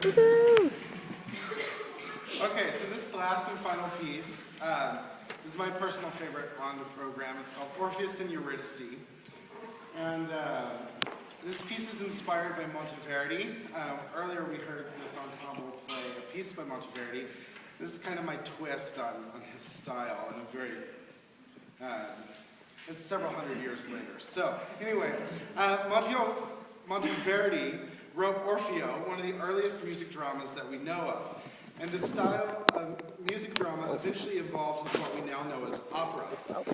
Woohoo! Okay, so this last and final piece is my personal favorite on the program. It's called Orpheus and Eurydice. And this piece is inspired by Monteverdi. Earlier we heard this ensemble play a piece by Monteverdi. This is kind of my twist on his style, and a very, it's several hundred years later. So anyway, Monteverdi wrote Orfeo, one of the earliest music dramas that we know of. And the style of music drama eventually evolved into what we now know as opera.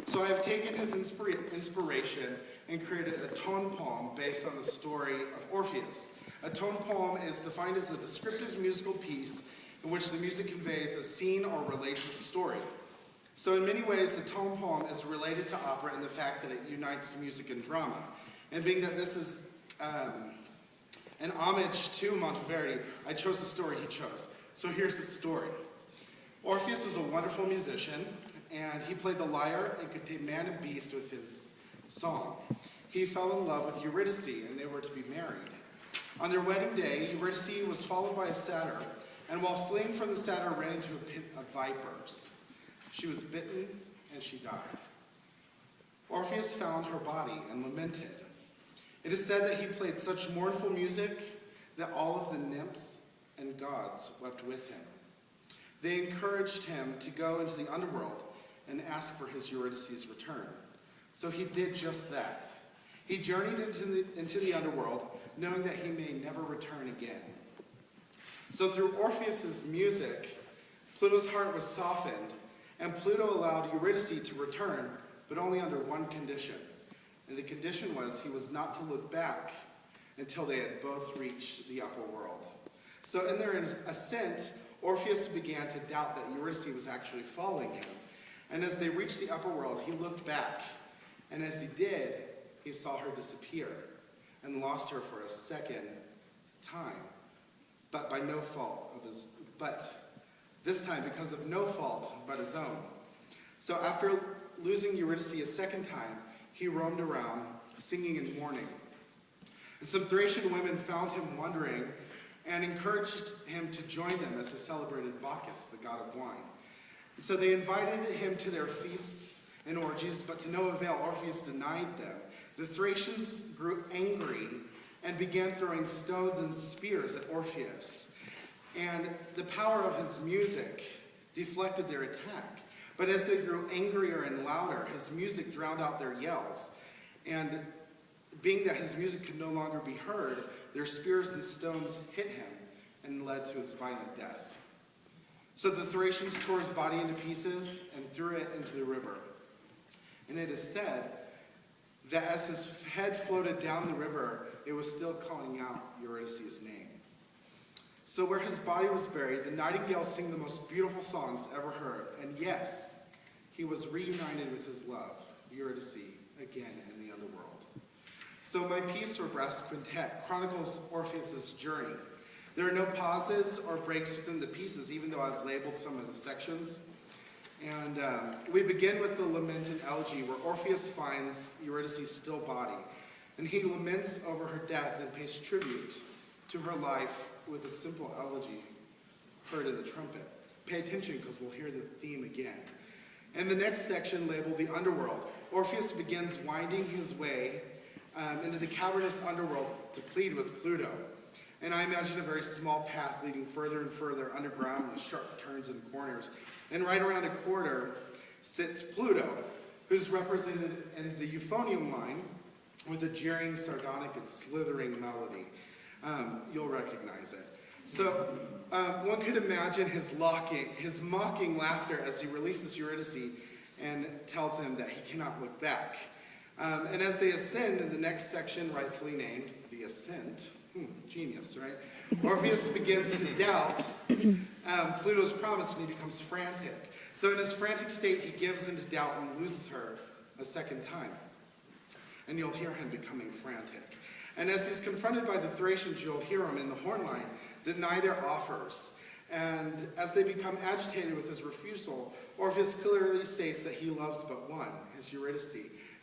So I have taken his inspiration and created a tone poem based on the story of Orpheus. A tone poem is defined as a descriptive musical piece in which the music conveys a scene or relates a story. So in many ways, the tone poem is related to opera in the fact that it unites music and drama. And being that this is an homage to Monteverdi, I chose the story he chose. So here's the story. Orpheus was a wonderful musician, and he played the lyre and could tame man and beast with his song. He fell in love with Eurydice, and they were to be married. On their wedding day, Eurydice was followed by a satyr, and while fleeing from the satyr, ran into a pit of vipers. She was bitten, and she died. Orpheus found her body and lamented. It is said that he played such mournful music that all of the nymphs and gods wept with him. They encouraged him to go into the underworld and ask for his Eurydice's return. So he did just that. He journeyed into the underworld, knowing that he may never return again. So through Orpheus's music, Pluto's heart was softened, and Pluto allowed Eurydice to return, but only under one condition. And the condition was he was not to look back until they had both reached the upper world. So in their ascent, Orpheus began to doubt that Eurydice was actually following him. And as they reached the upper world, he looked back. And as he did, he saw her disappear and lost her for a second time. But by no fault of his, but this time because of no fault but his own. So after losing Eurydice a second time, he roamed around, singing and mourning. And some Thracian women found him wandering and encouraged him to join them as they celebrated Bacchus, the god of wine. And so they invited him to their feasts and orgies, but to no avail, Orpheus denied them. The Thracians grew angry and began throwing stones and spears at Orpheus. And the power of his music deflected their attack. But as they grew angrier and louder, his music drowned out their yells. And being that his music could no longer be heard, their spears and stones hit him and led to his violent death. So the Thracians tore his body into pieces and threw it into the river. And it is said that as his head floated down the river, it was still calling out Eurydice's name. So where his body was buried, the nightingales sing the most beautiful songs ever heard. And yes, he was reunited with his love, Eurydice, again in the underworld. So my piece for brass quintet chronicles Orpheus's journey. There are no pauses or breaks within the pieces, even though I've labeled some of the sections. And we begin with the Lament and Elegy, where Orpheus finds Eurydice's still body. And he laments over her death and pays tribute to her life with a simple elegy heard in the trumpet. Pay attention, because we'll hear the theme again. And the next section, labeled the Underworld, Orpheus begins winding his way into the cavernous underworld to plead with Pluto. And I imagine a very small path leading further and further underground with sharp turns and corners. And right around a corner sits Pluto, who's represented in the euphonium line with a jeering, sardonic, and slithering melody. You'll recognize it. So one could imagine his mocking laughter as he releases Eurydice and tells him that he cannot look back. And as they ascend in the next section, rightfully named the Ascent, genius, right? Orpheus begins to doubt Pluto's promise, and he becomes frantic. So in his frantic state, he gives into doubt and loses her a second time. And you'll hear him becoming frantic. And as he's confronted by the Thracians, you'll hear him in the horn line deny their offers. And as they become agitated with his refusal, Orpheus clearly states that he loves but one, his Eurydice,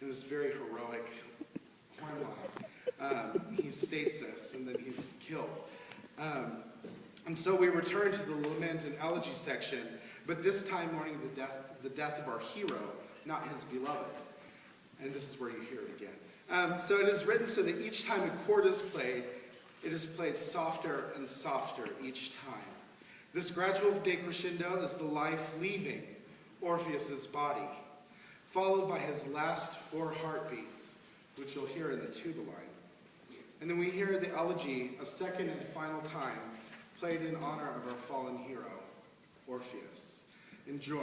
in this very heroic horn line. He states this, and then he's killed. And so we return to the Lament and Elegy section, but this time mourning the death of our hero, not his beloved. And this is where you hear it again. So it is written so that each time a chord is played, it is played softer and softer each time. This gradual decrescendo is the life leaving Orpheus's body, followed by his last 4 heartbeats, which you'll hear in the tuba line. And then we hear the elegy a second and final time, played in honor of our fallen hero, Orpheus. Enjoy.